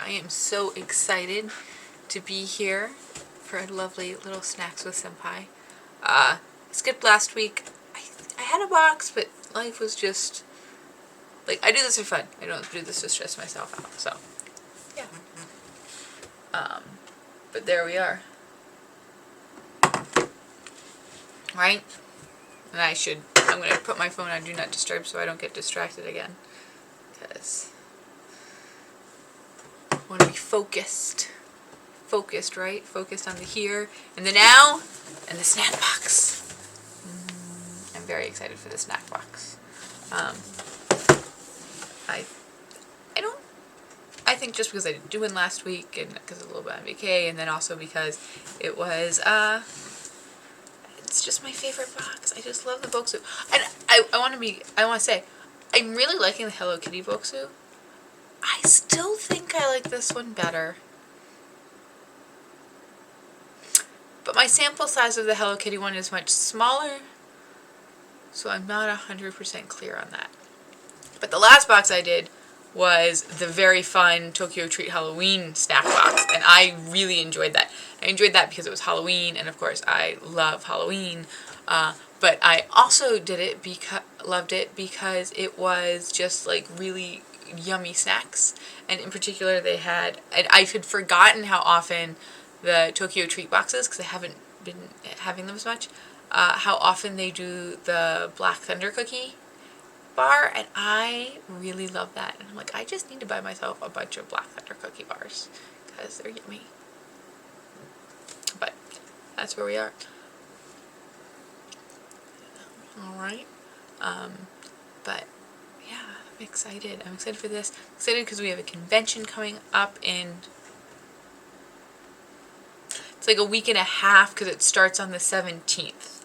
I am so excited to be here for a lovely little Snacks with Senpai. I skipped last week. I had a box, but life was just, like, I do this for fun. I don't do this to stress myself out, so, yeah. But there we are. Right? And I'm going to put my phone on Do Not Disturb so I don't get distracted again. Because I want to be focused. Focused, right? Focused on the here and the now and the snack box. I'm very excited for the snack box. I think just because I didn't do one last week and because of a little bit of VK, and then also because it was, it's just my favorite box. I just love the Bokksu. And I want to say, I'm really liking the Hello Kitty Bokksu. I still think I like this one better. But my sample size of the Hello Kitty one is much smaller, so I'm not 100% clear on that. But the last box I did was the very fun Tokyo Treat Halloween snack box, and I really enjoyed that. I enjoyed that because it was Halloween, and of course I love Halloween, but I also loved it because it was just like really yummy snacks, and in particular they had, and I had forgotten how often the Tokyo Treat boxes, because I haven't been having them as much, how often they do the Black Thunder cookie bar, and I really love that. And I'm like, I just need to buy myself a bunch of Black Thunder cookie bars because they're yummy. But that's where we are. Alright. But yeah, I'm excited. I'm excited for this. I'm excited because we have a convention coming up in, it's like a week and a half because it starts on the 17th.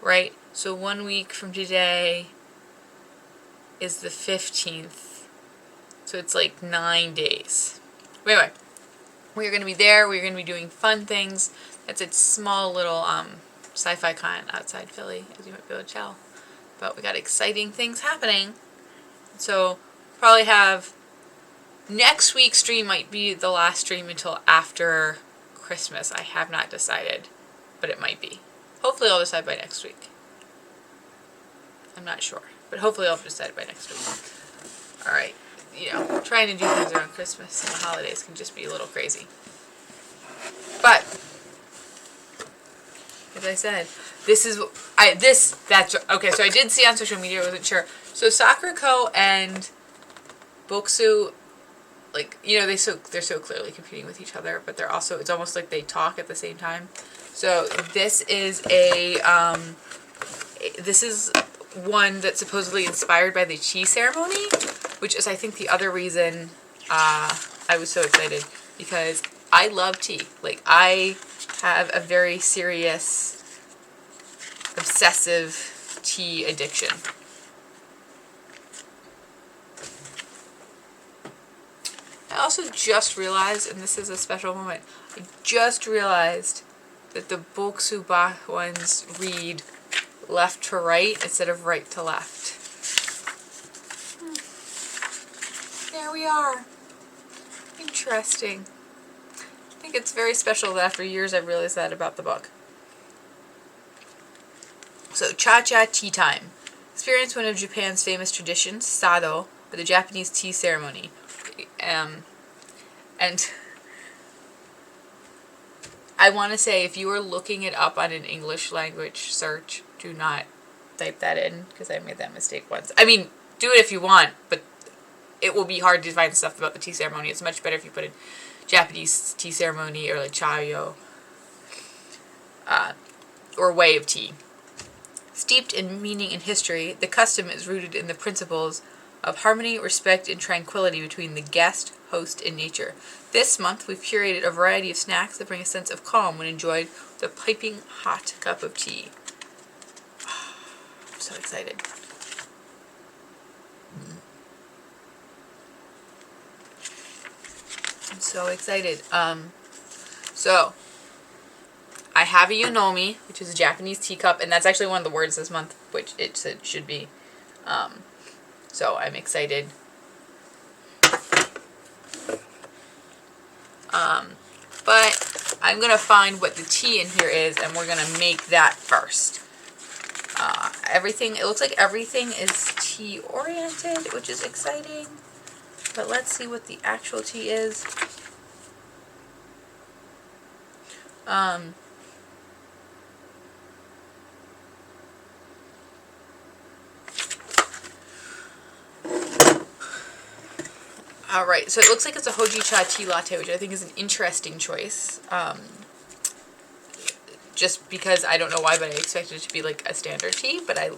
Right? So 1 week from today is the 15th. So it's like 9 days. Anyway, we're going to be there. We're going to be doing fun things. It's a small little sci-fi con outside Philly, as you might be able to tell. But we got exciting things happening. So probably have, next week's stream might be the last stream until after Christmas. I have not decided, but it might be. Hopefully I'll decide by next week. I'm not sure, but hopefully I'll decide by next week. Alright, you know, trying to do things around Christmas and the holidays can just be a little crazy. But, as I said, okay, so I did see on social media, I wasn't sure. So Sakura Co. and Bokksu, like, you know, they're so clearly competing with each other, but they're also, it's almost like they talk at the same time. So this is this is one that's supposedly inspired by the tea ceremony, which is, I think, the other reason I was so excited, because I love tea. Like, I have a very serious, obsessive tea addiction. I also just realized, and this is a special moment, I just realized that the Bokksu ones read left to right instead of right to left. There we are. Interesting. I think it's very special that after years I realized that about the book. So, chacha tea time. Experience one of Japan's famous traditions, sado, or the Japanese tea ceremony. And I want to say, if you are looking it up on an English language search, do not type that in, because I made that mistake once. I mean, do it if you want, but it will be hard to find stuff about the tea ceremony. It's much better if you put in Japanese tea ceremony, or like chayo, or way of tea. Steeped in meaning and history, the custom is rooted in the principles of harmony, respect, and tranquility between the guest, host, and nature. This month, we've curated a variety of snacks that bring a sense of calm when enjoyed with a piping hot cup of tea. I'm so excited. I'm so excited. So, I have a Yunomi, which is a Japanese teacup, and that's actually one of the words this month, which it should be. So I'm excited But I'm going to find what the tea in here is, and we're going to make that first. It looks like everything is tea oriented, which is exciting. But let's see what the actual tea is. Alright, so it looks like it's a hojicha tea latte, which I think is an interesting choice. Just because I don't know why, but I expected it to be like a standard tea, but I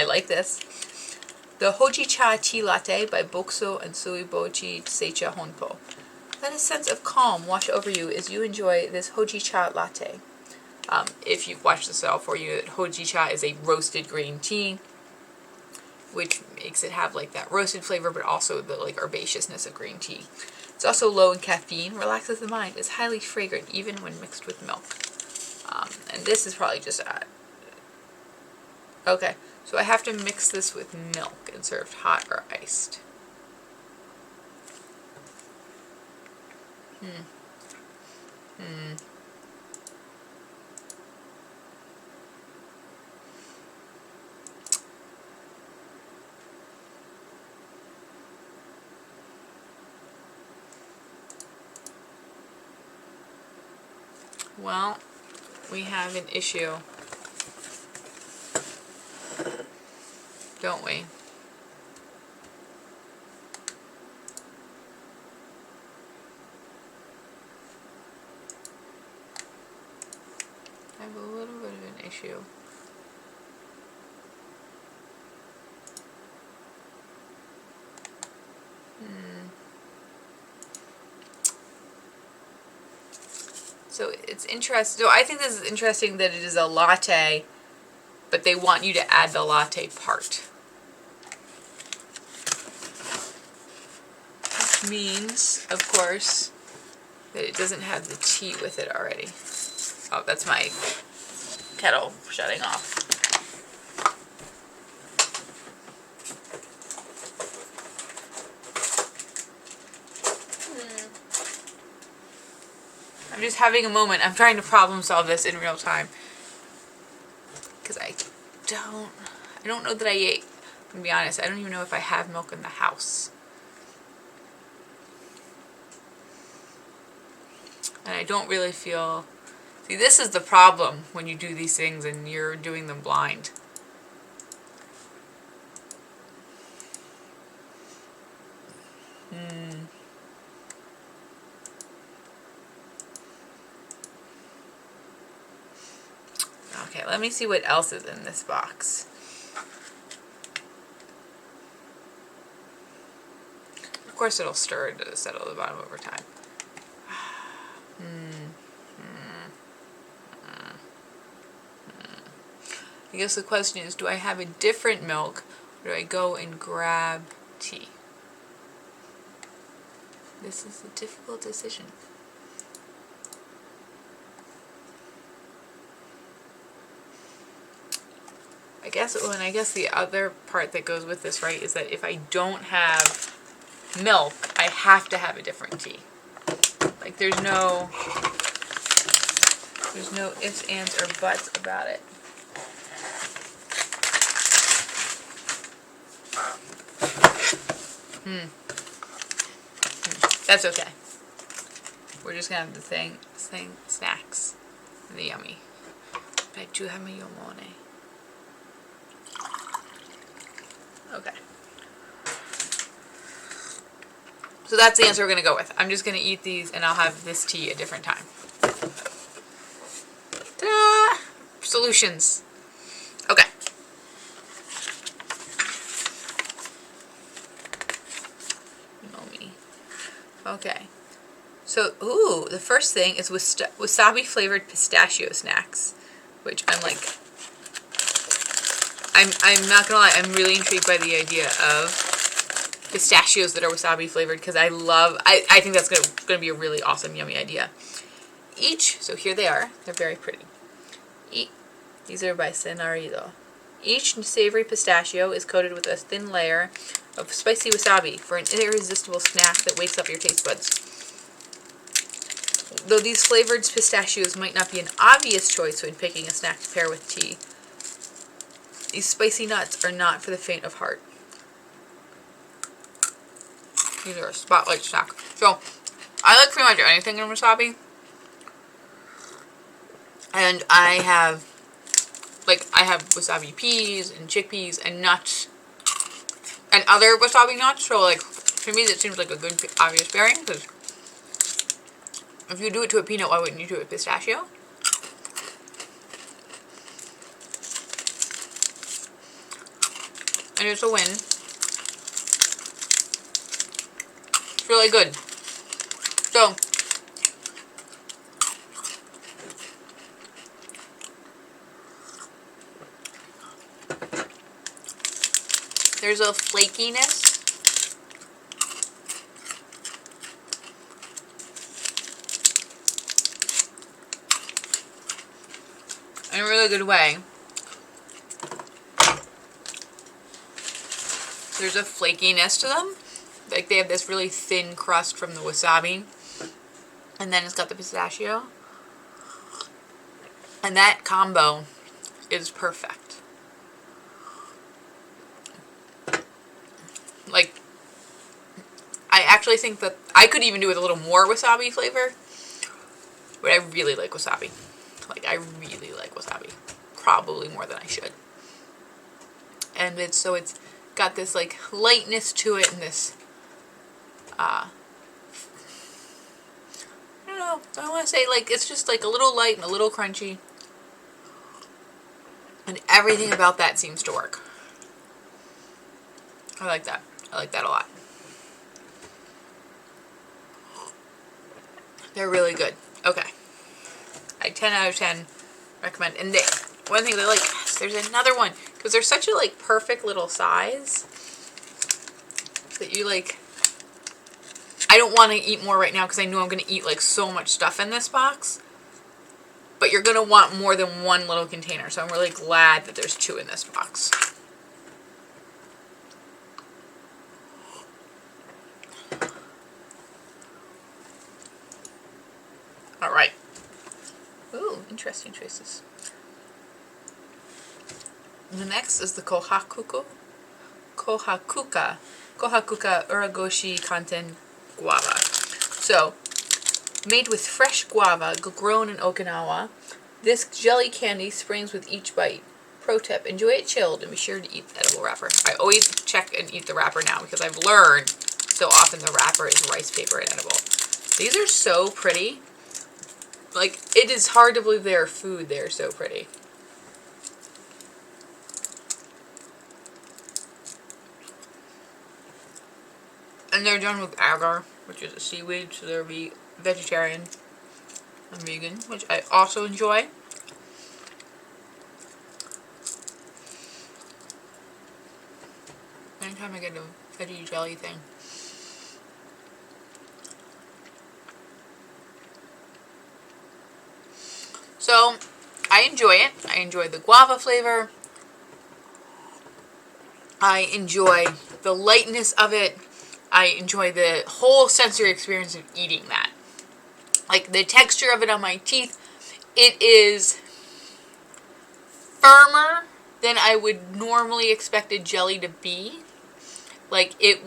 like this. The Hojicha Tea Latte by Bokksu and Suibochi Seicha Honpo. Let a sense of calm wash over you as you enjoy this Hojicha latte. If you've watched this all for you, Hojicha is a roasted green tea, which makes it have like that roasted flavor, but also the like herbaceousness of green tea. It's also low in caffeine, relaxes the mind, is highly fragrant even when mixed with milk. And this is probably just okay, so I have to mix this with milk and served hot or iced. Well, we have an issue, don't we? I have a little bit of an issue. So it's interesting. So I think this is interesting that it is a latte, but they want you to add the latte part. Which means, of course, that it doesn't have the tea with it already. Oh, that's my kettle shutting off. I'm just having a moment. I'm trying to problem solve this in real time. Because I don't know that I ate. I'm gonna be honest, I don't even know if I have milk in the house. And I don't really feel... See, this is the problem when you do these things and you're doing them blind. Okay, let me see what else is in this box. Of course it'll stir to settle the bottom over time. I guess the question is, do I have a different milk, or do I go and grab tea? This is a difficult decision. I guess the other part that goes with this, right, is that if I don't have milk, I have to have a different tea. Like there's no ifs, ands, or buts about it. That's okay. We're just gonna have the thing snacks. The yummy. But I do have my yomone. Okay. So that's the answer we're gonna go with. I'm just gonna eat these and I'll have this tea a different time. Ta-da! Solutions. Okay. Okay, so, ooh, the first thing is wasabi flavored pistachio snacks, which I'm like, I'm not gonna lie, I'm really intrigued by the idea of pistachios that are wasabi flavored, because I think that's gonna be a really awesome, yummy idea. So here they are, they're very pretty. These are by Senarido. Each savory pistachio is coated with a thin layer of spicy wasabi for an irresistible snack that wakes up your taste buds. Though these flavored pistachios might not be an obvious choice when picking a snack to pair with tea, these spicy nuts are not for the faint of heart. These are a spotlight snack. So, I like pretty much anything in wasabi. And I have wasabi peas and chickpeas and nuts and other wasabi nuts. So, like, to me, that seems like a good obvious pairing, because if you do it to a peanut, why wouldn't you do it with pistachio? And it's a win. It's really good. So, there's a flakiness. In a really good way. There's a flakiness to them. Like, they have this really thin crust from the wasabi. And then it's got the pistachio. And that combo is perfect. Like, I actually think that I could even do with a little more wasabi flavor. But I really like wasabi. Like, I really like wasabi. Probably more than I should. And it's got this, like, lightness to it, and this, I don't know, I want to say, like, it's just, like, a little light and a little crunchy. And everything about that seems to work. I like that. I like that a lot. They're really good. Okay. 10 out of 10 recommend. And one thing they like, yes, there's another one, because they're such a, like, perfect little size that you, like, I don't want to eat more right now because I know I'm going to eat, like, so much stuff in this box. But you're going to want more than one little container, so I'm really glad that there's 2 in this box. Alright. Ooh, interesting choices. The next is the Kohakuka Uragoshi Kanten Guava. So, made with fresh guava grown in Okinawa, this jelly candy springs with each bite. Pro tip, enjoy it chilled and be sure to eat the edible wrapper. I always check and eat the wrapper now because I've learned so often the wrapper is rice paper and edible. These are so pretty. Like, it is hard to believe they are food. They are so pretty. And they're done with agar, which is a seaweed, so they're vegetarian and vegan, which I also enjoy. Anytime I get a veggie jelly thing. So, I enjoy it. I enjoy the guava flavor. I enjoy the lightness of it. I enjoy the whole sensory experience of eating that. Like, the texture of it on my teeth, it is firmer than I would normally expect a jelly to be. Like, it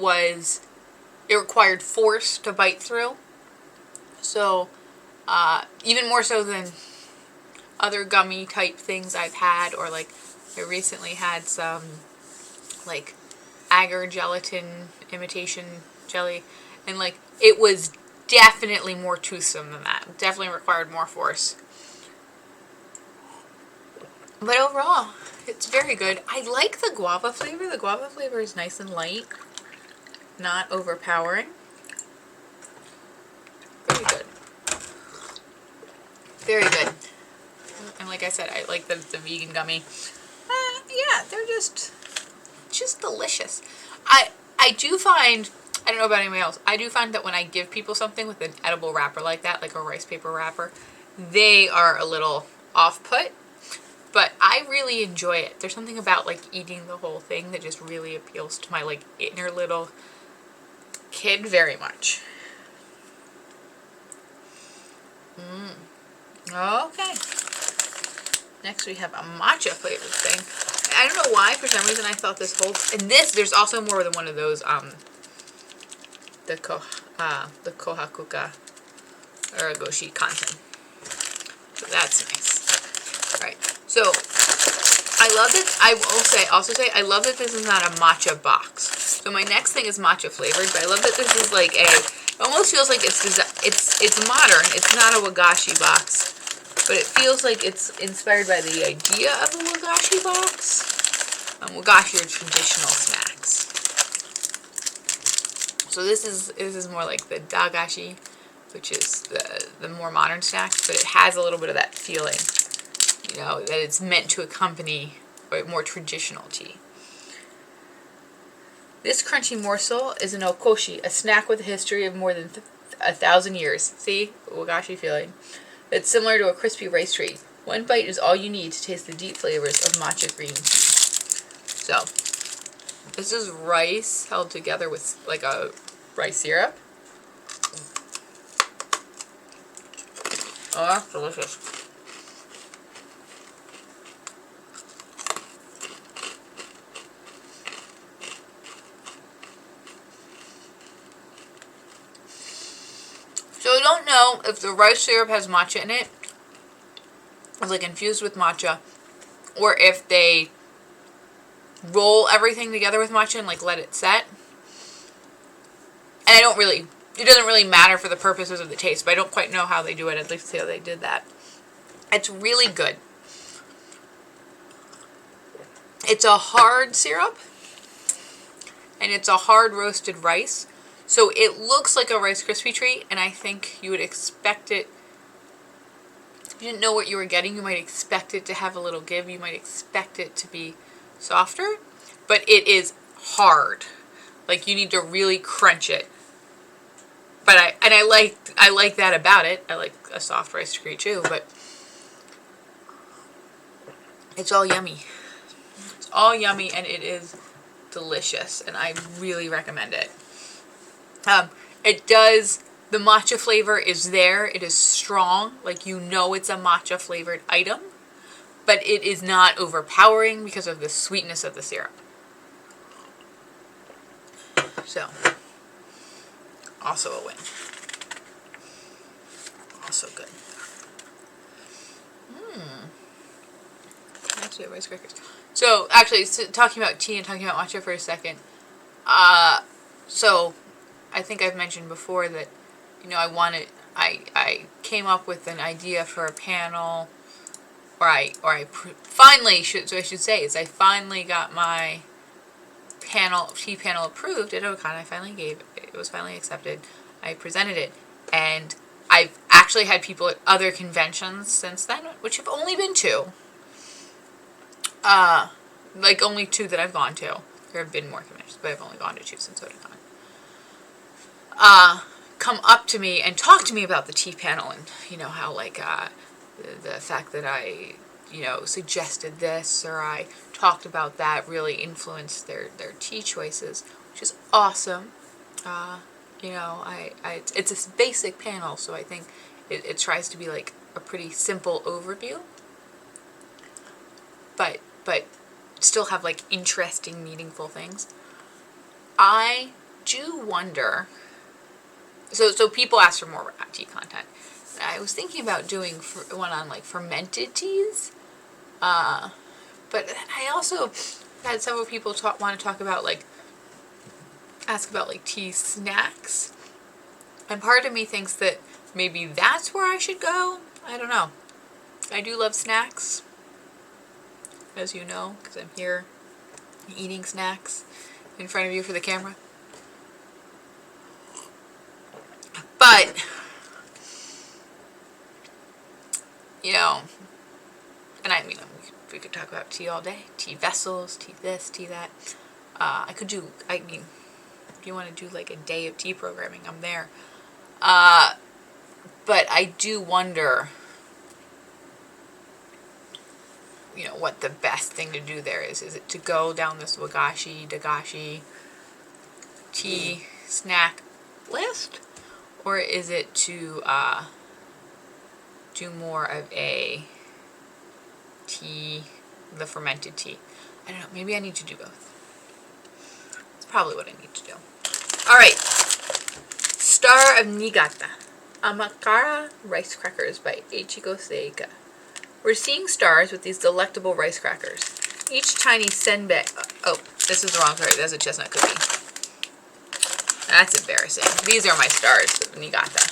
required force to bite through. So, even more so than other gummy type things I've had, or like, I recently had some, like, agar gelatin imitation jelly, and like, it was definitely more toothsome than that. It definitely required more force. But overall, it's very good. I like the guava flavor. The guava flavor is nice and light, not overpowering. Very good. Very good. And like I said, I like the vegan gummy. Yeah, they're just delicious. I do find, I don't know about anybody else, I do find that when I give people something with an edible wrapper like that, like a rice paper wrapper, they are a little off-put. But I really enjoy it. There's something about, like, eating the whole thing that just really appeals to my, like, inner little kid very much. Okay. Next we have a matcha flavored thing. I don't know why, for some reason I thought this whole, and this, there's also more than one of those, the kohakuka Uragoshi kanten. So that's nice. Alright, so I love that, I will also say, I love that this is not a matcha box. So my next thing is matcha flavored, but I love that this is like it almost feels like it's modern. It's not a wagashi box. But it feels like it's inspired by the idea of a wagashi box. Wagashi are traditional snacks. So this is more like the dagashi, which is the more modern snacks, but it has a little bit of that feeling, you know, that it's meant to accompany a more traditional tea. This crunchy morsel is an okoshi, a snack with a history of more than 1,000 years. See? Wagashi feeling. It's similar to a crispy rice treat. One bite is all you need to taste the deep flavors of matcha green tea. So, this is rice held together with like a rice syrup. Oh, that's delicious. So I don't know if the rice syrup has matcha in it, it's like infused with matcha, or if they roll everything together with matcha and like let it set. And it doesn't really matter for the purposes of the taste, but I don't quite know how they do it. I'd like to see how they did that. It's really good. It's a hard syrup, and it's a hard roasted rice. So it looks like a Rice Krispie treat, and I think you would expect it, if you didn't know what you were getting, you might expect it to have a little give. You might expect it to be softer, but it is hard. Like, you need to really crunch it. But I like that about it. I like a soft rice treat too, but it's all yummy. It's all yummy, and it is delicious, and I really recommend it. The matcha flavor is there. It is strong. Like, you know it's a matcha flavored item, but it is not overpowering because of the sweetness of the syrup. So, also a win. Also good. Next we have rice crackers. So, actually, talking about tea and talking about matcha for a second. So, I think I've mentioned before that, you know, I came up with an idea for a panel, I finally got my tea panel approved at Okan. It was finally accepted. I presented it, and I've actually had people at other conventions since then, which have only been 2. Like only 2 that I've gone to. There have been more conventions, but I've only gone to 2 since Okan. Come up to me and talk to me about the tea panel, and you know how like the fact that I, you know, suggested this or I talked about that really influenced their tea choices, which is awesome. You know, it's a basic panel, so I think it tries to be like a pretty simple overview, but still have like interesting, meaningful things. I do wonder. So people ask for more tea content. I was thinking about doing one on like fermented teas, but I also had several people want to talk about ask about like tea snacks, and part of me thinks that maybe that's where I should go. I don't know. I do love snacks, as you know, because I'm here eating snacks in front of you for the camera. But, you know, and I mean, we could talk about tea all day. Tea vessels, tea this, tea that. If you want to do like a day of tea programming, I'm there. But I do wonder, you know, what the best thing to do there is. Is it to go down this wagashi, dagashi, tea snack list? Or is it to do more of a tea, the fermented tea. I don't know, maybe I need to do both. That's probably what I need to do. Alright, Star of Niigata. Amakara rice crackers by Ichigo Seika. We're seeing stars with these delectable rice crackers. Each tiny senbei... Oh, this is the wrong, sorry, that's a chestnut cookie. That's embarrassing. These are my stars of Niigata.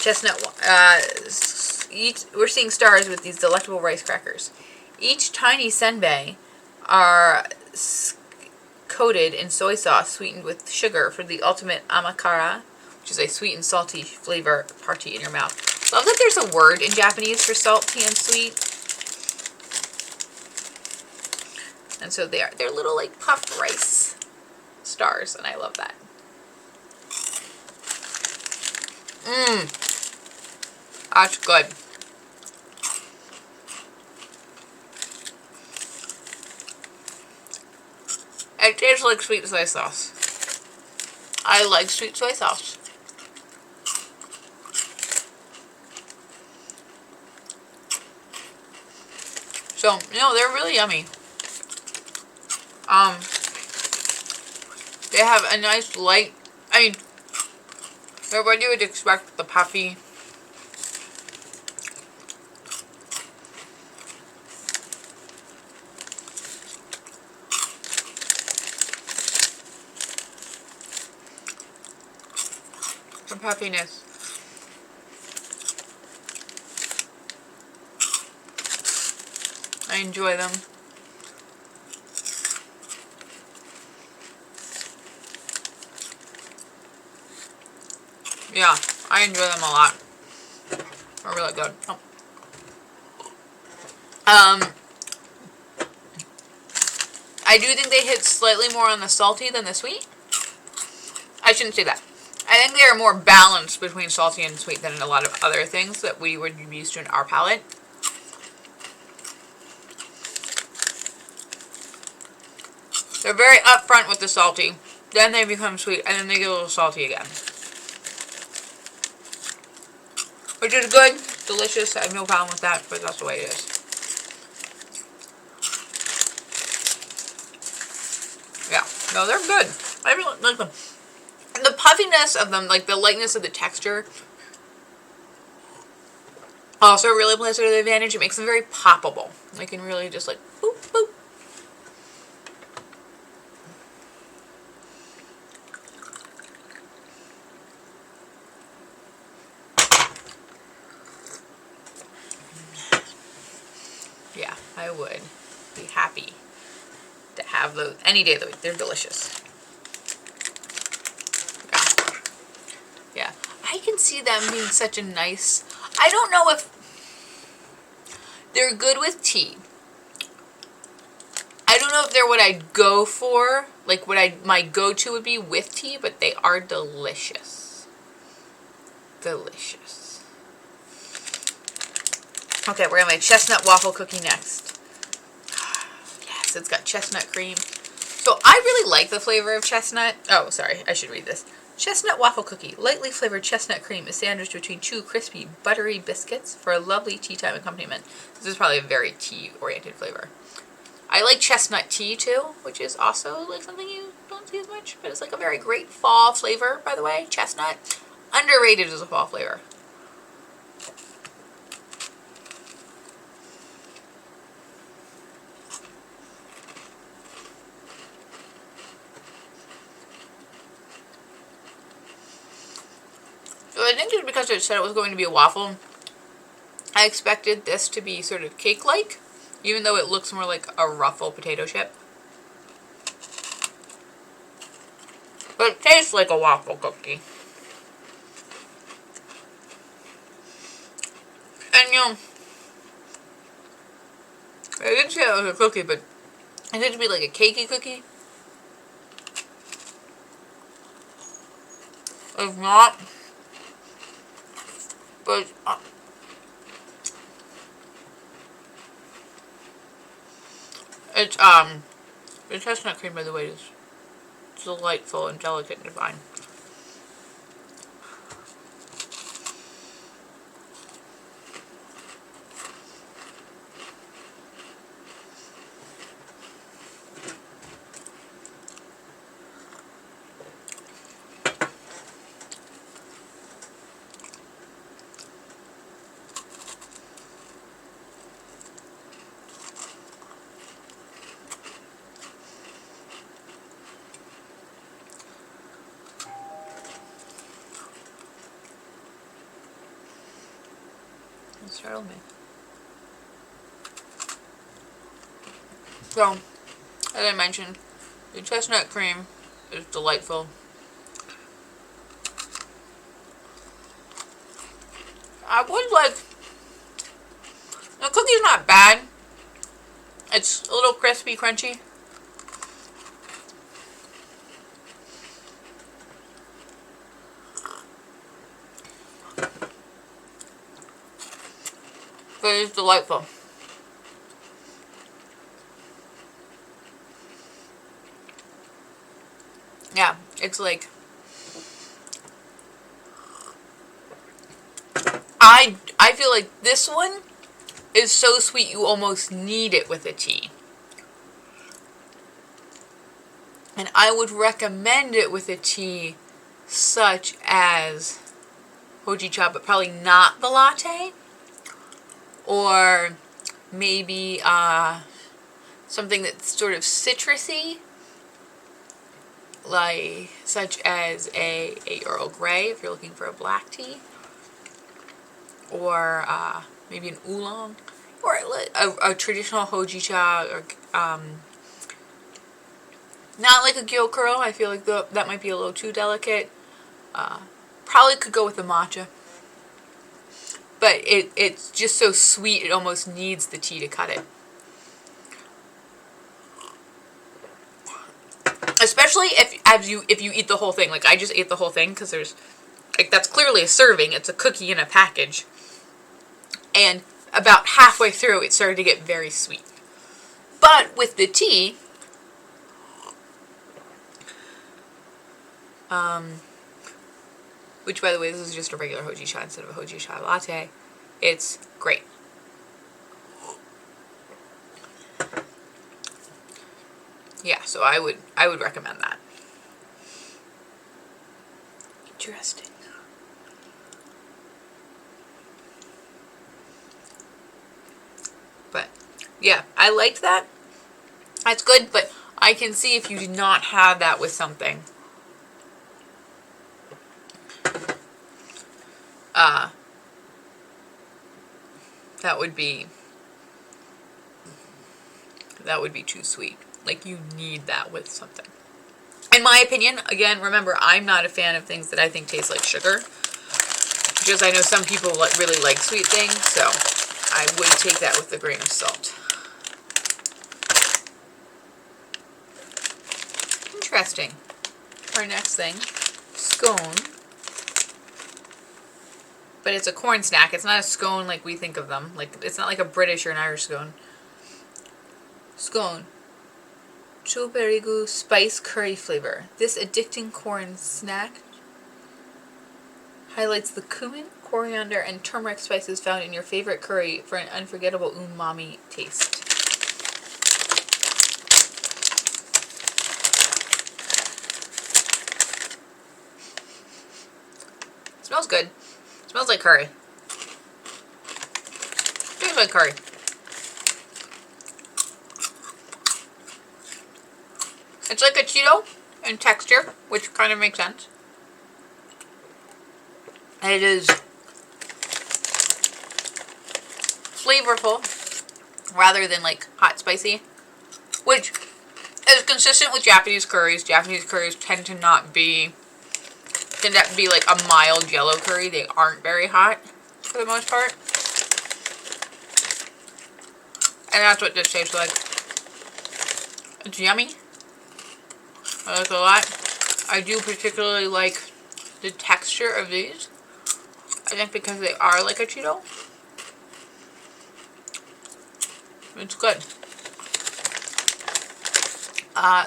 Chestnut... we're seeing stars with these delectable rice crackers. Each tiny senbei are coated in soy sauce sweetened with sugar for the ultimate amakara, which is a sweet and salty flavor party in your mouth. Love that there's a word in Japanese for salty and sweet. And so they're little like puffed rice stars, and I love that. That's good. It tastes like sweet soy sauce. I like sweet soy sauce. So, they're really yummy. They have a nice light, they're what you would expect, the puffy. The puffiness. I enjoy them. Yeah, I enjoy them a lot. They're really good. I do think they hit slightly more on the salty than the sweet. I shouldn't say that. I think they are more balanced between salty and sweet than a lot of other things that we would be used to in our palate. They're very upfront with the salty, then they become sweet, and then they get a little salty again. Which is good, delicious, I have no problem with that, but that's the way it is. Yeah, no, they're good. I really like them. And the puffiness of them, like the lightness of the texture, also really plays to their advantage. It makes them very poppable. You can really just like, boop, boop. Yeah, I would be happy to have those any day of the week. They're delicious. Yeah. I can see them being such a nice... I don't know if they're good with tea. I don't know if they're what I'd go for, like what my go-to would be with tea, but they are delicious. Delicious. Okay, we're gonna make chestnut waffle cookie next. Yes, it's got chestnut cream. So I really like the flavor of chestnut. Oh, sorry, I should read this. Chestnut waffle cookie. Lightly flavored chestnut cream is sandwiched between two crispy, buttery biscuits for a lovely tea time accompaniment. This is probably a very tea-oriented flavor. I like chestnut tea too, which is also like something you don't see as much, but it's like a very great fall flavor, by the way. Chestnut. Underrated as a fall flavor. So I think just because it said it was going to be a waffle, I expected this to be sort of cake-like, even though it looks more like a ruffle potato chip. But it tastes like a waffle cookie. And I didn't say it was a cookie, but it could be like a cakey cookie. It's not. But it's the chestnut cream, by the way, is delightful and delicate and divine. startled me. So, as I mentioned, the chestnut cream is delightful. I would like, the cookie's not bad. It's a little crispy, crunchy. But it's delightful. Yeah, it's like, I feel like this one is so sweet you almost need it with a tea. And I would recommend it with a tea such as hojicha, but probably not the latte. Or maybe something that's sort of citrusy, like such as a Earl Grey if you're looking for a black tea. Or maybe an oolong. Or a traditional hojicha, or not like a gyokuro. I feel like that might be a little too delicate. Probably could go with the matcha. But it's just so sweet, it almost needs the tea to cut it. Especially if you eat the whole thing. Like, I just ate the whole thing because there's, like, that's clearly a serving. It's a cookie in a package. And about halfway through, it started to get very sweet. But with the tea, which, by the way, this is just a regular hojicha instead of a hojicha latte, it's great. Yeah, so I would recommend that. Interesting. But yeah, I liked that. That's good, but I can see if you did not have that with something. That would be too sweet. Like, you need that with something. In my opinion, again, remember, I'm not a fan of things that I think taste like sugar. Because I know some people really like sweet things, so I would take that with a grain of salt. Interesting. Our next thing, scone. But it's a corn snack. It's not a scone like we think of them. Like, it's not like a British or an Irish scone. Scone. Chulberigu spice curry flavor. This addicting corn snack highlights the cumin, coriander, and turmeric spices found in your favorite curry for an unforgettable umami taste. It smells good. It smells like curry. Tastes like curry. It's like a Cheeto in texture, which kind of makes sense. And it is flavorful rather than like hot spicy, which is consistent with Japanese curries. Japanese curries tend to be like a mild yellow curry. They aren't very hot for the most part. And that's what this tastes like. It's yummy. I like it a lot. I do particularly like the texture of these. I think because they are like a Cheeto. It's good.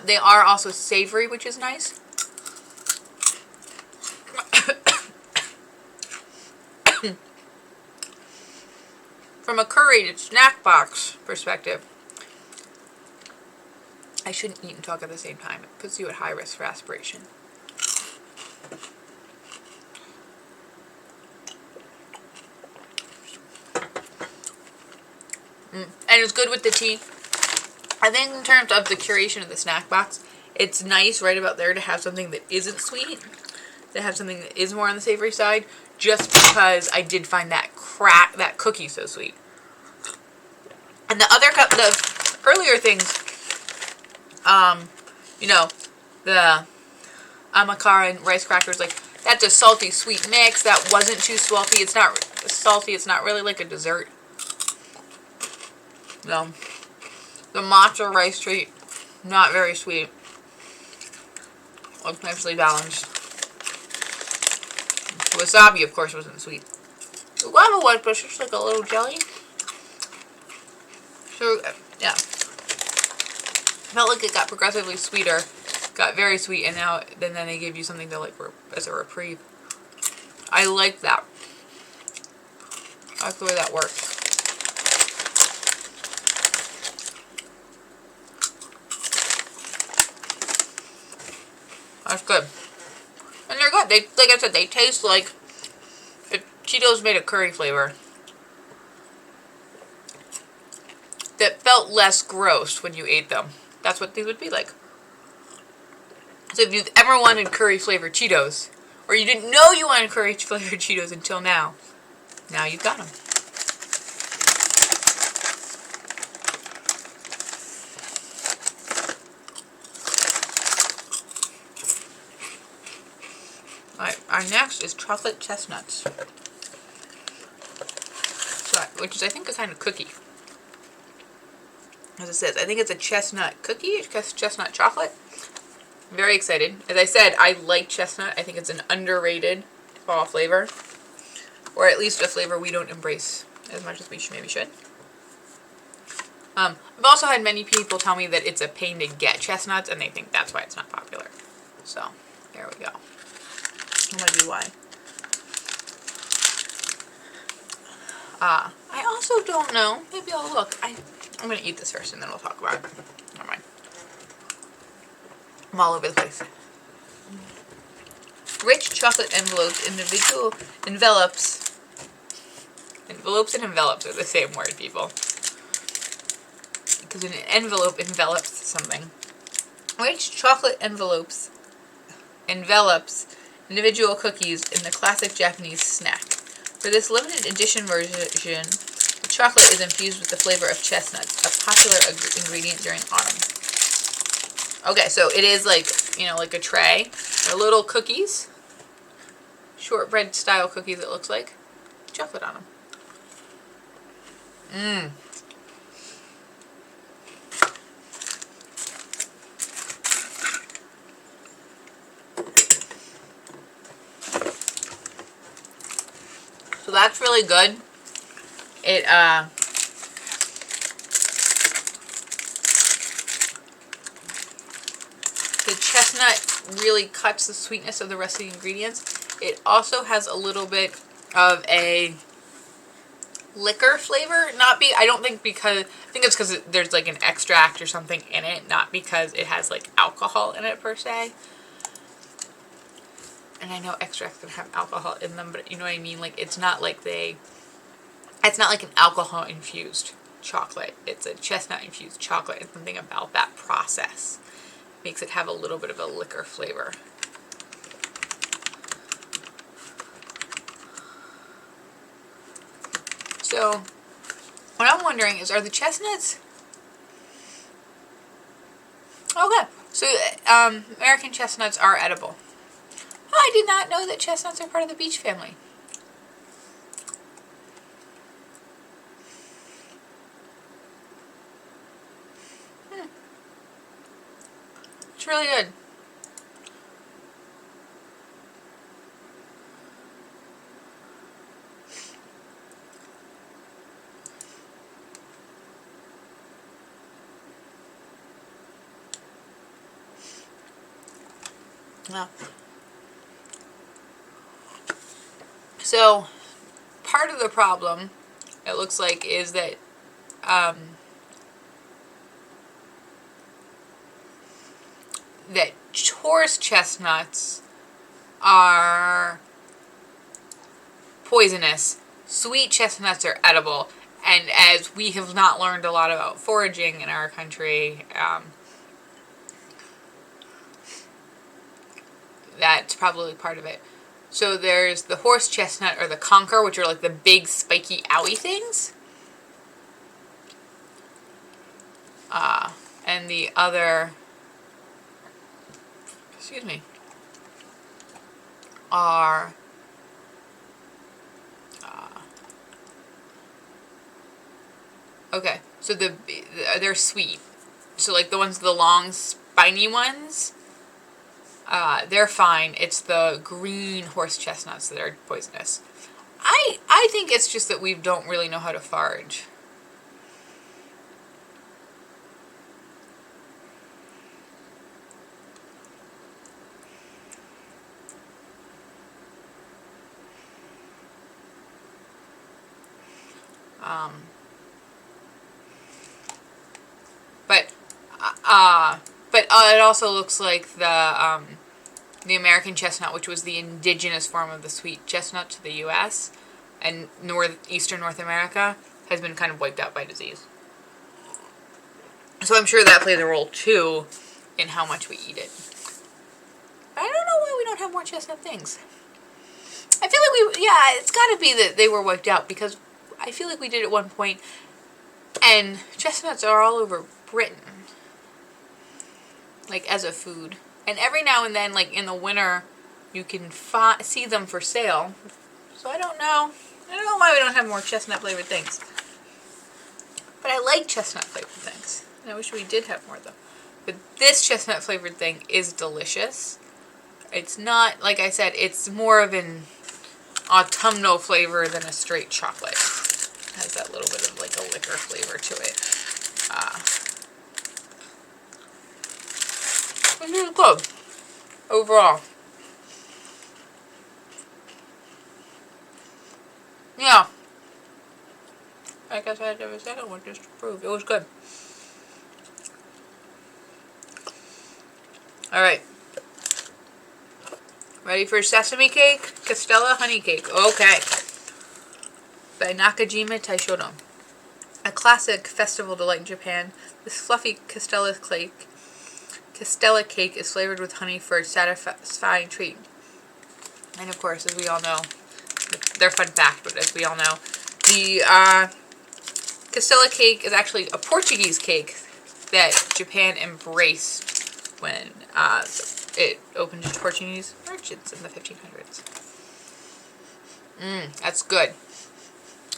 They are also savory, which is nice. From a curried snack box perspective, I shouldn't eat and talk at the same time. It puts you at high risk for aspiration. And it's good with the tea. I think in terms of the curation of the snack box, it's nice right about there to have something that isn't sweet, to have something that is more on the savory side, just because I did find that cookie so sweet. And the earlier things, you know, the amakara and rice crackers, like, that's a salty sweet mix that wasn't too salty. It's not salty. It's not really like a dessert. No. The matcha rice treat, not very sweet. Looks nicely balanced. Wasabi, of course, wasn't sweet. The guava was, but it's just like a little jelly. So, yeah. Felt like it got progressively sweeter. Got very sweet, and now then they give you something to like as a reprieve. I like that. I like the way that works. That's good. And they're good. They, like I said, they taste like if Cheetos made a curry flavor that felt less gross when you ate them. That's what these would be like. So if you've ever wanted curry flavored Cheetos, or you didn't know you wanted curry flavored Cheetos until now you've got them. Alright, our next is chocolate chestnuts. So, which is, I think, a kind of cookie. As it says, I think it's a chestnut cookie, it's chestnut chocolate. I'm very excited. As I said, I like chestnut. I think it's an underrated fall flavor. Or at least a flavor we don't embrace as much as we maybe should. I've also had many people tell me that it's a pain to get chestnuts, and they think that's why it's not popular. So, there we go. That might be why. I also don't know. Maybe I'll look. I'm going to eat this first, and then we'll talk about it. Never mind. I'm all over the place. Rich chocolate envelopes, envelopes and envelopes are the same word, people. Because an envelope envelops something. Rich chocolate envelops individual cookies in the classic Japanese snack. For this limited edition version, the chocolate is infused with the flavor of chestnuts, a popular ingredient during autumn. Okay, so it is like, you know, like a tray. They're little cookies. Shortbread style cookies, it looks like. Chocolate on them. Mmm. So that's really good. It, the chestnut really cuts the sweetness of the rest of the ingredients. It also has a little bit of a liquor flavor. I don't think because, I think it's because there's like an extract or something in it, not because it has like alcohol in it per se. And I know extracts can have alcohol in them, but you know what I mean? Like, it's not like it's not like an alcohol infused chocolate. It's a chestnut infused chocolate, and something about that process makes it have a little bit of a liquor flavor. So, what I'm wondering is, are the chestnuts... Okay, so American chestnuts are edible. I did not know that chestnuts are part of the beech family. It's really good. Yeah. So, part of the problem, it looks like, is that that horse chestnuts are poisonous. Sweet chestnuts are edible. And as we have not learned a lot about foraging in our country, that's probably part of it. So there's the horse chestnut or the conker, which are like the big spiky owie things. And the other, excuse me, are okay. So they're sweet. So like the ones, the long spiny ones, they're fine. It's the green horse chestnuts that are poisonous. I think it's just that we don't really know how to forage. But it also looks like the American chestnut, which was the indigenous form of the sweet chestnut to the U.S. and eastern North America, has been kind of wiped out by disease. So I'm sure that plays a role too in how much we eat it. I don't know why we don't have more chestnut things. I feel like it's got to be that they were wiped out, because I feel like we did at one point, and chestnuts are all over Britain, like as a food. And every now and then, like in the winter, you can see them for sale. So I don't know. I don't know why we don't have more chestnut flavored things. But I like chestnut flavored things. And I wish we did have more of them. But this chestnut flavored thing is delicious. It's not, like I said, it's more of an autumnal flavor than a straight chocolate. It has that little bit of like a liquor flavor to it. This is good overall. Yeah. I guess I had to have a second one just to prove it was good. Alright. Ready for sesame cake? Castella honey cake. Okay. By Nakajima Taishodo. A classic festival delight in Japan, this fluffy Castella cake is flavored with honey for a satisfying treat. And of course, as we all know, they're fun fact, but as we all know, the Castella cake is actually a Portuguese cake that Japan embraced when it opened to Portuguese merchants in the 1500s. That's good.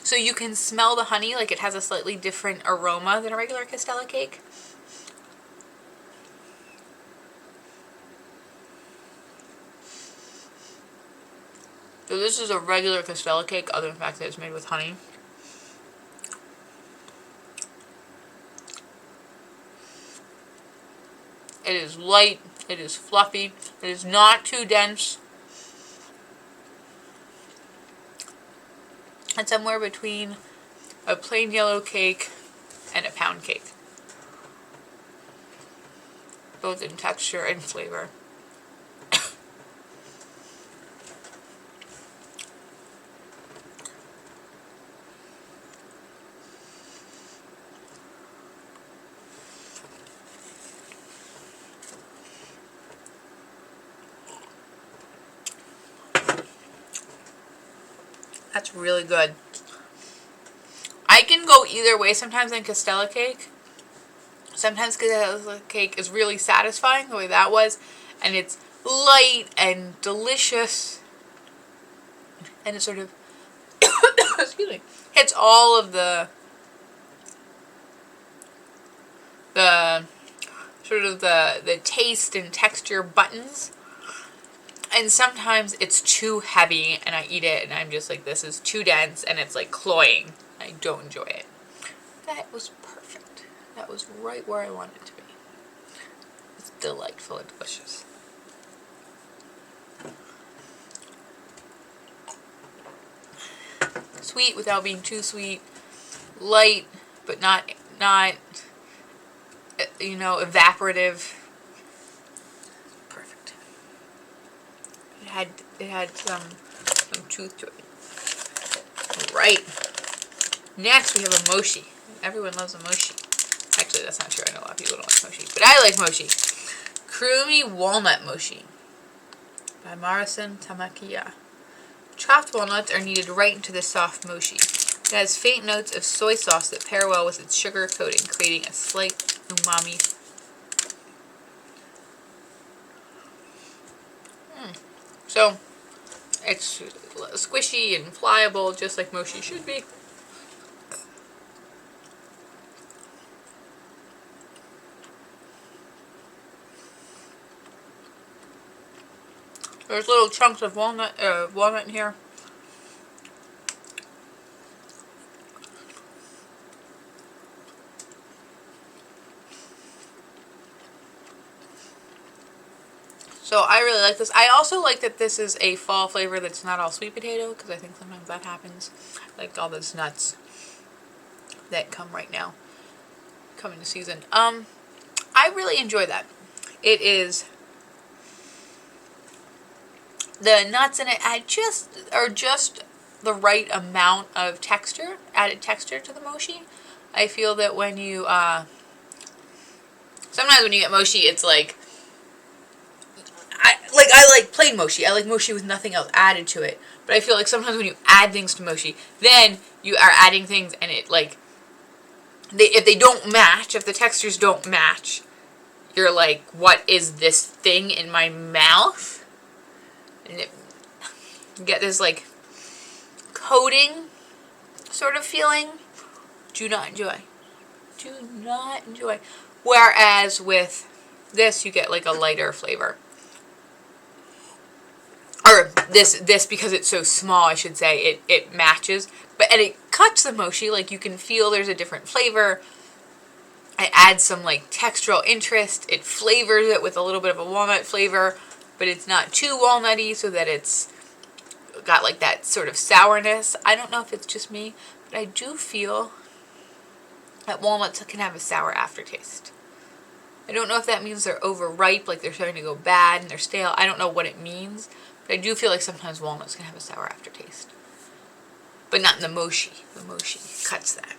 So you can smell the honey, like it has a slightly different aroma than a regular Castella cake. So this is a regular Castella cake, other than the fact that it's made with honey. It is light, it is fluffy, it is not too dense. It's somewhere between a plain yellow cake and a pound cake, both in texture and flavor. That's really good. I can go either way sometimes in Castella cake. Sometimes Castella cake is really satisfying, the way that was, and it's light and delicious, and it sort of excuse me, hits all of the sort of the taste and texture buttons. And sometimes it's too heavy and I eat it and I'm just like, this is too dense and it's like cloying. I don't enjoy it. That was perfect. That was right where I wanted it to be. It's delightful and delicious. Sweet without being too sweet. Light, but not evaporative. Perfect. It had some tooth to it. Right. Next we have a mochi. Everyone loves a mochi. Actually, that's not true. I know a lot of people don't like mochi, but I like mochi. Creamy walnut mochi by Marison Tamakiya. Chopped walnuts are kneaded right into the soft mochi. It has faint notes of soy sauce that pair well with its sugar coating, creating a slight umami. So, it's squishy and pliable, just like mochi should be. There's little chunks of walnut in here. So I really like this. I also like that this is a fall flavor that's not all sweet potato, because I think sometimes that happens. Like all those nuts that come right now, coming to season. I really enjoy that. It is, the nuts in it are just the right amount of texture, added texture to the mochi. I feel that when you, sometimes when you get mochi, it's like, I like plain mochi. I like mochi with nothing else added to it. But I feel like sometimes when you add things to mochi, then you are adding things and it like, if they don't match, if the textures don't match, you're like, what is this thing in my mouth? And you get this like coating sort of feeling. Do not enjoy. Do not enjoy. Whereas with this, you get like a lighter flavor. Or this because it's so small, I should say, it matches. And it cuts the mochi, like you can feel there's a different flavor. It adds some like textural interest. It flavors it with a little bit of a walnut flavor, but it's not too walnutty so that it's got like that sort of sourness. I don't know if it's just me, but I do feel that walnuts can have a sour aftertaste. I don't know if that means they're overripe, like they're starting to go bad and they're stale. I don't know what it means, but I do feel like sometimes walnuts can have a sour aftertaste. But not in the mochi. The mochi cuts that.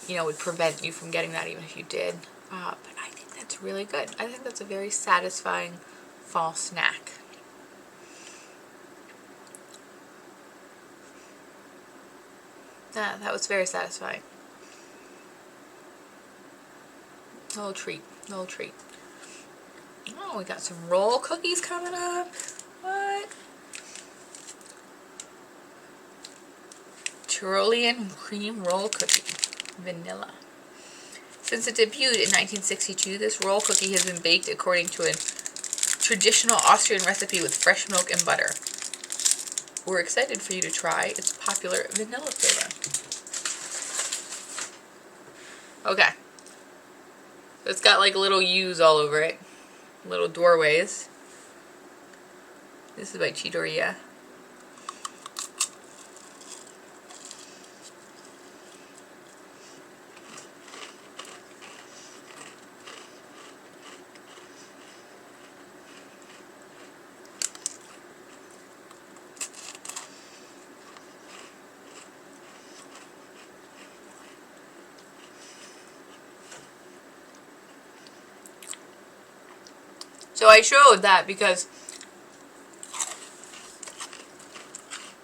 You know, would prevent you from getting that even if you did. But I think that's really good. I think that's a very satisfying fall snack. Yeah, that was very satisfying. Little treat. Little treat. Oh, we got some roll cookies coming up. What? Tyrolean cream roll cookie. Vanilla. Since it debuted in 1962, this roll cookie has been baked according to a traditional Austrian recipe with fresh milk and butter. We're excited for you to try its popular vanilla flavor. Okay. It's got like little U's all over it. Little doorways. This is by Chidoriya. So I showed that because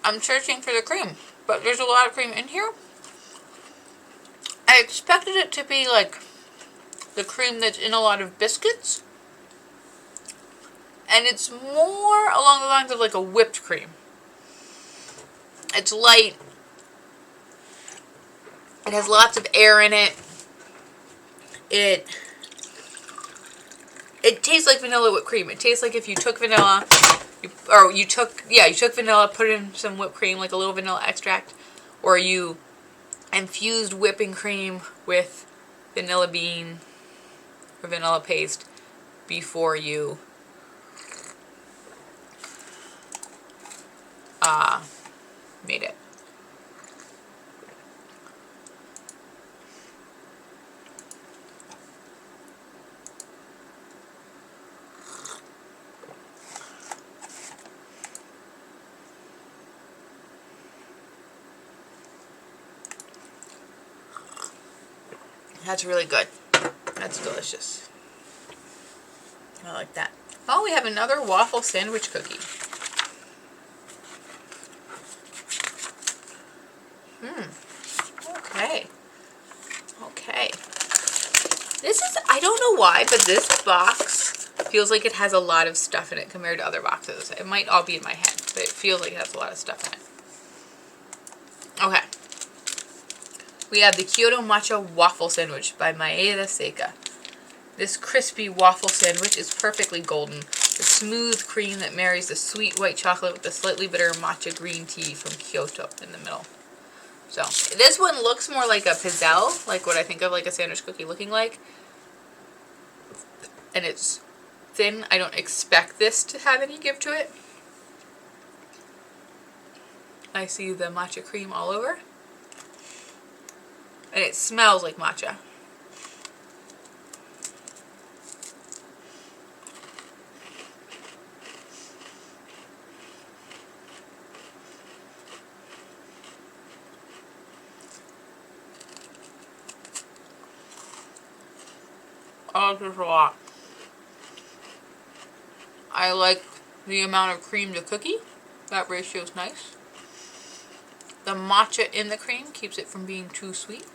I'm searching for the cream, but there's a lot of cream in here. I expected it to be like the cream that's in a lot of biscuits, and it's more along the lines of like a whipped cream. It's light. It has lots of air in it. It tastes like vanilla whipped cream. It tastes like if you took vanilla, you took vanilla, put in some whipped cream, like a little vanilla extract, or you infused whipping cream with vanilla bean or vanilla paste before you made it. That's really good. That's delicious. I like that. Oh, we have another waffle sandwich cookie. Okay. Okay. This is, I don't know why, but this box feels like it has a lot of stuff in it compared to other boxes. It might all be in my head, but it feels like it has a lot of stuff in it. Okay. We have the Kyoto Matcha Waffle Sandwich by Maeda Seika. This crispy waffle sandwich is perfectly golden. The smooth cream that marries the sweet white chocolate with the slightly bitter matcha green tea from Kyoto in the middle. So, this one looks more like a pizzelle, like what I think of like a sandwich cookie looking like. And it's thin. I don't expect this to have any give to it. I see the matcha cream all over. And it smells like matcha. I like this a lot. I like the amount of cream to cookie. That ratio is nice. The matcha in the cream keeps it from being too sweet.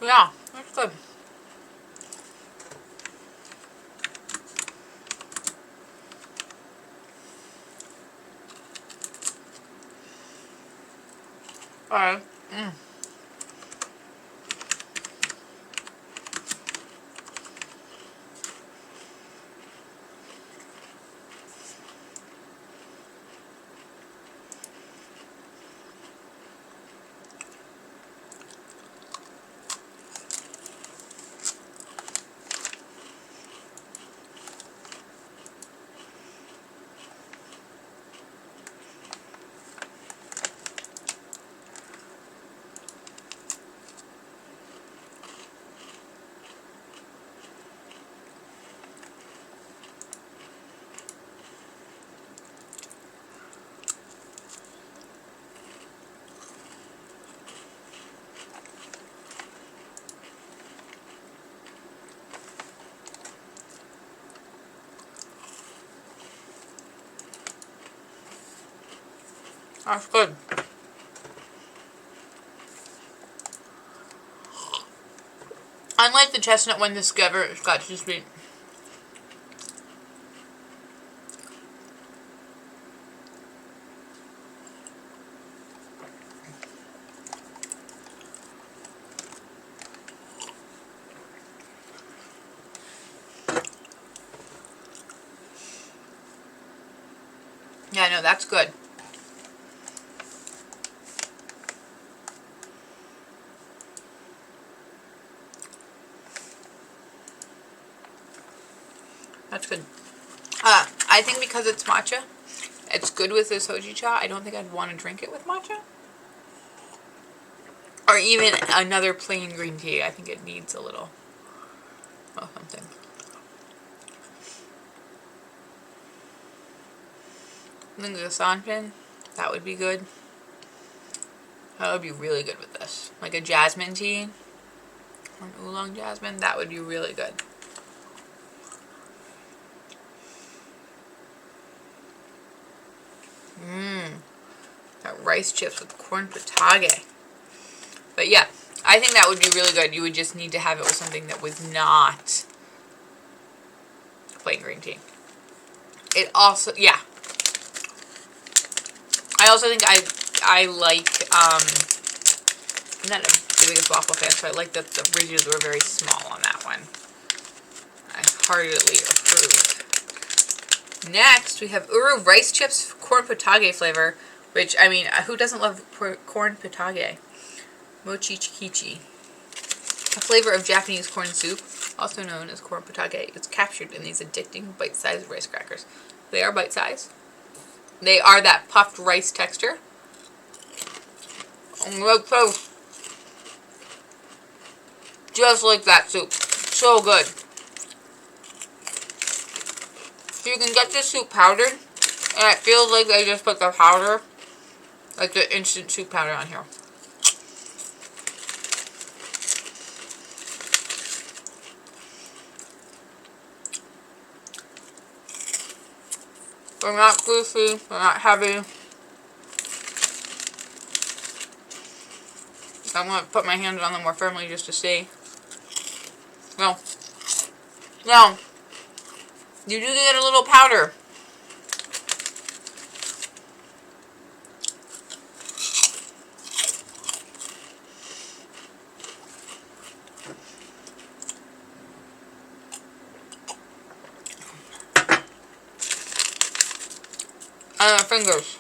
Yeah, that's good. Alright. That's good. Unlike the chestnut one, this got too sweet. Yeah, no, that's good. That's good. I think because it's matcha, it's good with this hojicha. I don't think I'd want to drink it with matcha. Or even another plain green tea. I think it needs a little something. I think the sanpin, that would be good. That would be really good with this. Like a jasmine tea, or an oolong jasmine, that would be really good. That rice chips with corn potage. But yeah, I think that would be really good. You would just need to have it with something that was not plain green tea. It also, yeah. I also think I like, I'm not the biggest waffle fan, so I like that the ridges were very small on that one. I heartily approve. Next, we have Uru rice chips corn potage flavor, which, I mean, who doesn't love corn potage? Mochichikichi. A flavor of Japanese corn soup, also known as corn potage, is captured in these addicting bite-sized rice crackers. They are bite-sized. They are that puffed rice texture. Just like that soup. So good. So you can get this soup powdered, and it feels like they just put the powder, like the instant soup powder on here. They're not greasy. They're not heavy. I'm going to put my hands on them more firmly just to see. No. No. You do get a little powder. On my fingers.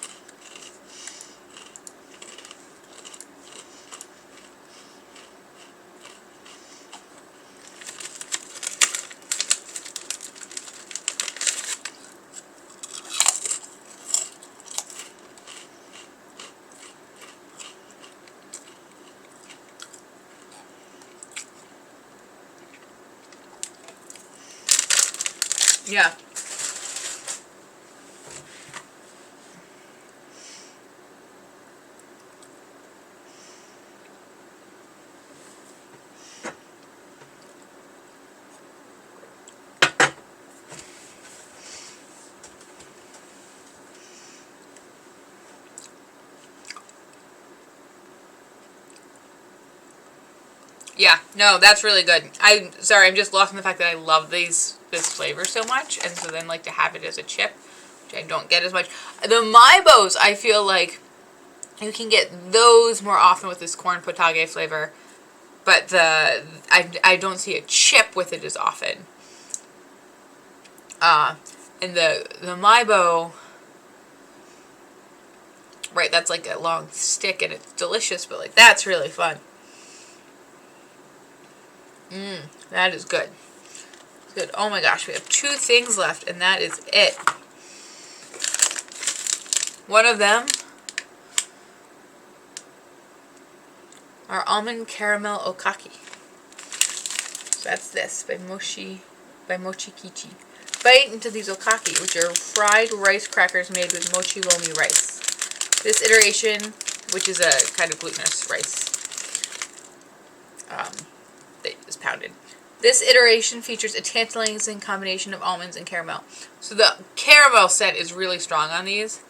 Yeah. Yeah, no, that's really good. I'm sorry, I'm just lost in the fact that I love this flavor so much, and so then like to have it as a chip, which I don't get as much. The Maibos, I feel like you can get those more often with this corn potage flavor, but I don't see a chip with it as often. And the Maibo, right, that's like a long stick and it's delicious, but like that's really fun. That is good. Good. Oh my gosh, we have 2 things left, and that is it. One of them are almond caramel okaki. So that's this by Mochi Kichi. Bite into these okaki, which are fried rice crackers made with mochi lomi rice. This iteration, which is a kind of glutinous rice that is pounded. This iteration features a tantalizing combination of almonds and caramel. So the caramel scent is really strong on these.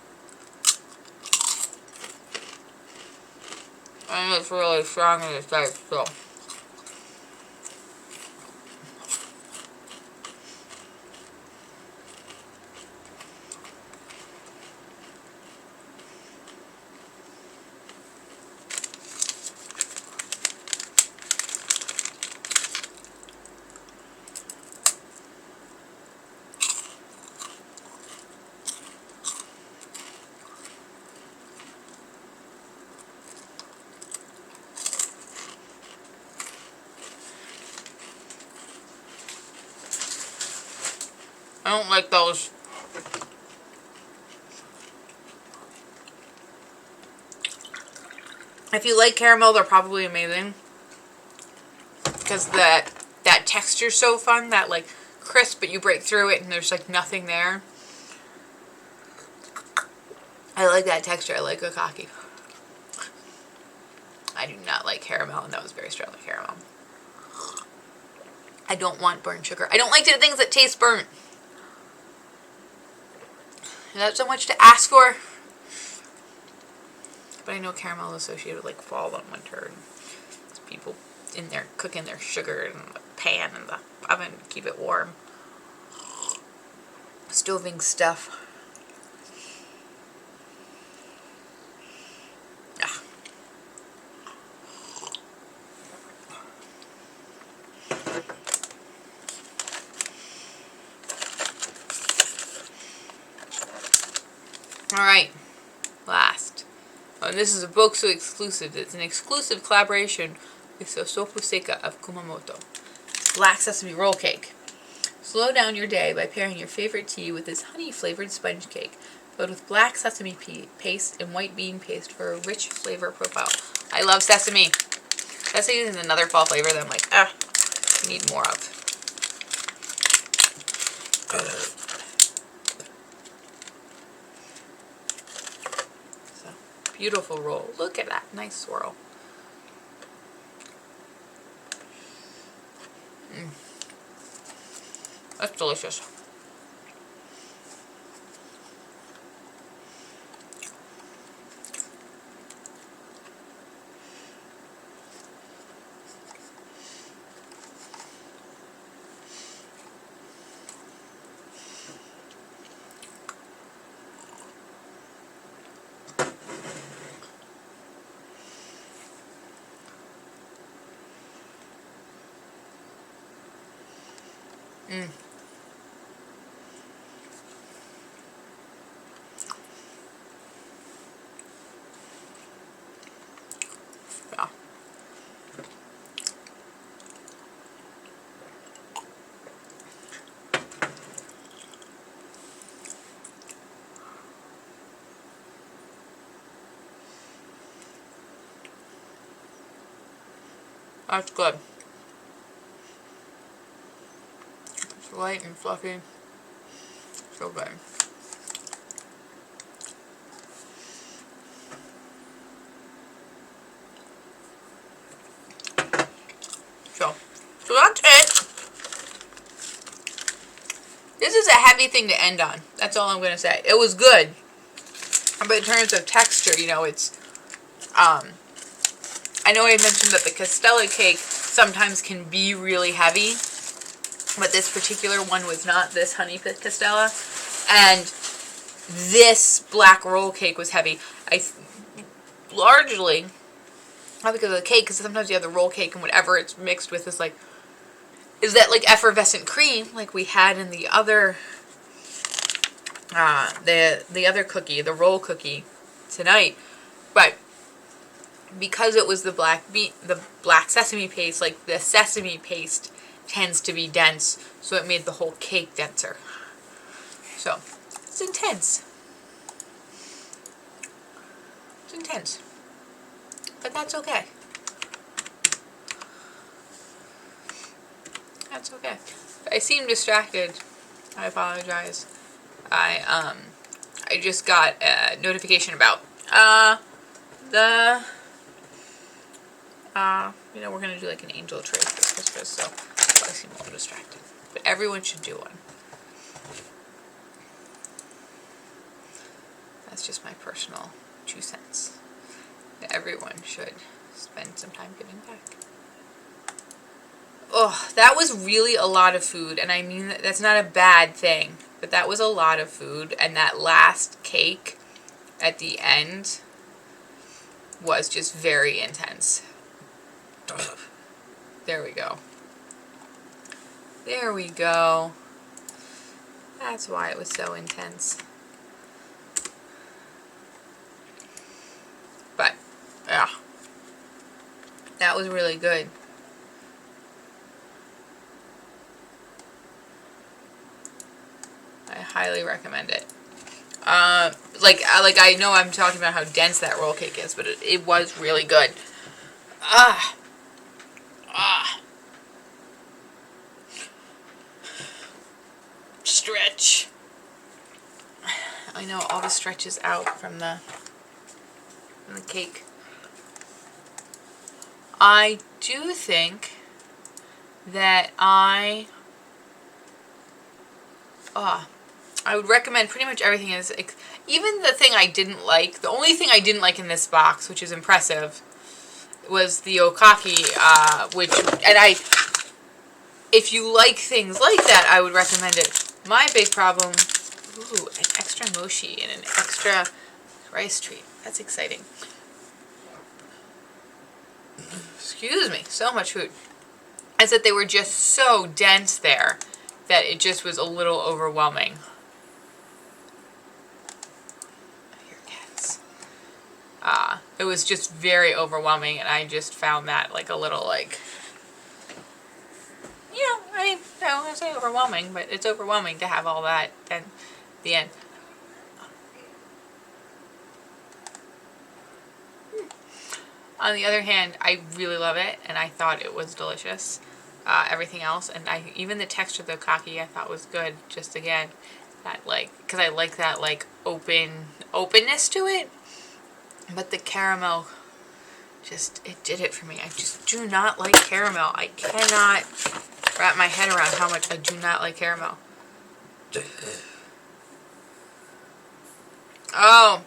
And it's really strong in the type, so. I don't like those. If you like caramel, they're probably amazing. Because that texture's so fun, that like crisp, but you break through it and there's like nothing there. I like that texture. I like okaki. I do not like caramel, and that was very strongly caramel. I don't want burnt sugar. I don't like the things that taste burnt. Is that so much to ask for? But I know caramel is associated with like fall and winter, and people in there cooking their sugar in the pan in the oven to keep it warm. Stoving stuff. Ah. Alright, last. Oh, and this is a Bokksu exclusive. It's an exclusive collaboration with Sosopu Seika of Kumamoto. Black sesame roll cake. Slow down your day by pairing your favorite tea with this honey-flavored sponge cake, filled with black sesame paste and white bean paste for a rich flavor profile. I love sesame. Sesame is another fall flavor that I'm like, I need more of. So, beautiful roll. Look at that. Nice swirl. That's delicious. Mm. Yeah. That's good. It's light and fluffy. So good. So that's it. This is a heavy thing to end on. That's all I'm going to say. It was good. But in terms of texture, you know, it's, I know I mentioned that the Castella cake sometimes can be really heavy, but this particular one was not, this honey Castella. And this black roll cake was heavy. Largely, not because of the cake, because sometimes you have the roll cake and whatever it's mixed with is like, is that like effervescent cream like we had in the other the other cookie, the roll cookie tonight. But because it was the black sesame paste, like the sesame paste tends to be dense, so it made the whole cake denser. So it's intense. It's intense. But that's okay. That's okay. If I seem distracted, I apologize. I just got a notification about you know, we're gonna do like an angel tree for Christmas, so I seem a little distracted. But everyone should do one. That's just my personal 2 cents. Everyone should spend some time giving back. Oh, that was really a lot of food, and I mean that's not a bad thing, but that was a lot of food, and that last cake at the end was just very intense. There we go. There we go. That's why it was so intense. But, yeah. That was really good. I highly recommend it. Like I know I'm talking about how dense that roll cake is, but it was really good. Stretch. I know all the stretches out from the cake. I do think that I would recommend pretty much everything. Even the thing I didn't like, the only thing I didn't like in this box, which is impressive, was the okaki, if you like things like that, I would recommend it. My big problem, an extra mochi and an extra rice treat. That's exciting. Excuse me, so much food. Is that they were just so dense there that it just was a little overwhelming. Here, cats. It was just very overwhelming, and I just found that like a little like, I don't want to say overwhelming, but it's overwhelming to have all that at the end. On the other hand, I really love it, and I thought it was delicious. Everything else, and even the texture of the kaki I thought was good. Just again, that because I like that openness to it. But the caramel, it did it for me. I just do not like caramel. I cannot wrap my head around how much I do not like caramel. Oh.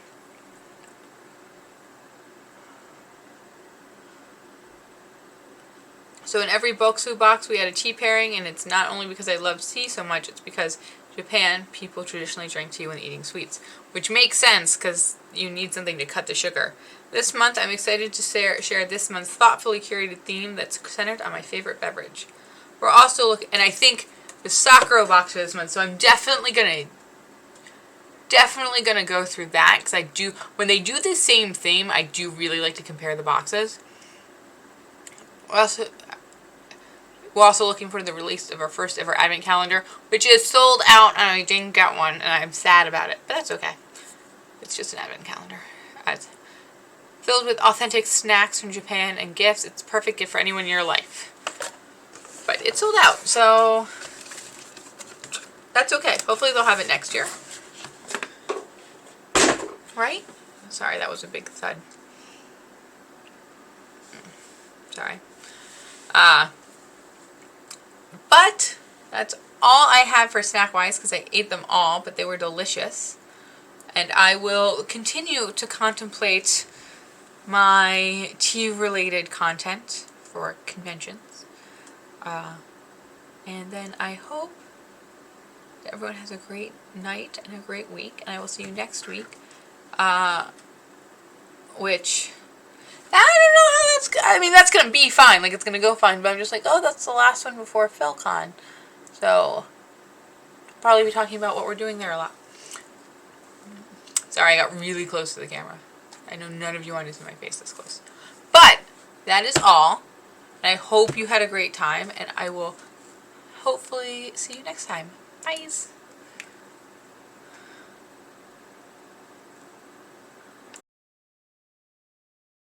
So in every Bokksu box we had a tea pairing, and it's not only because I love tea so much, it's because Japan, people traditionally drink tea when eating sweets. Which makes sense, because you need something to cut the sugar. This month, I'm excited to share this month's thoughtfully curated theme that's centered on my favorite beverage. We're also and I think the Sakura box for this month, so I'm definitely gonna go through that, because I do, when they do the same theme, I do really like to compare the boxes. We're also looking for the release of our first ever advent calendar, which is sold out, and I didn't get one, and I'm sad about it, but that's okay. It's just an advent calendar. It's filled with authentic snacks from Japan and gifts. It's a perfect gift for anyone in your life. But it's sold out, so that's okay. Hopefully they'll have it next year. Right? Sorry, that was a big thud. Sorry. But that's all I have for snack-wise, because I ate them all, but they were delicious. And I will continue to contemplate my tea-related content for conventions. And then I hope that everyone has a great night and a great week, and I will see you next week. Which, I don't know how that's, I mean, that's going to be fine, like, it's going to go fine, but I'm just like, oh, that's the last one before PhilCon. So, probably be talking about what we're doing there a lot. Sorry, I got really close to the camera. I know none of you want to see my face this close. But, that is all. And I hope you had a great time, and I will hopefully see you next time. Bye.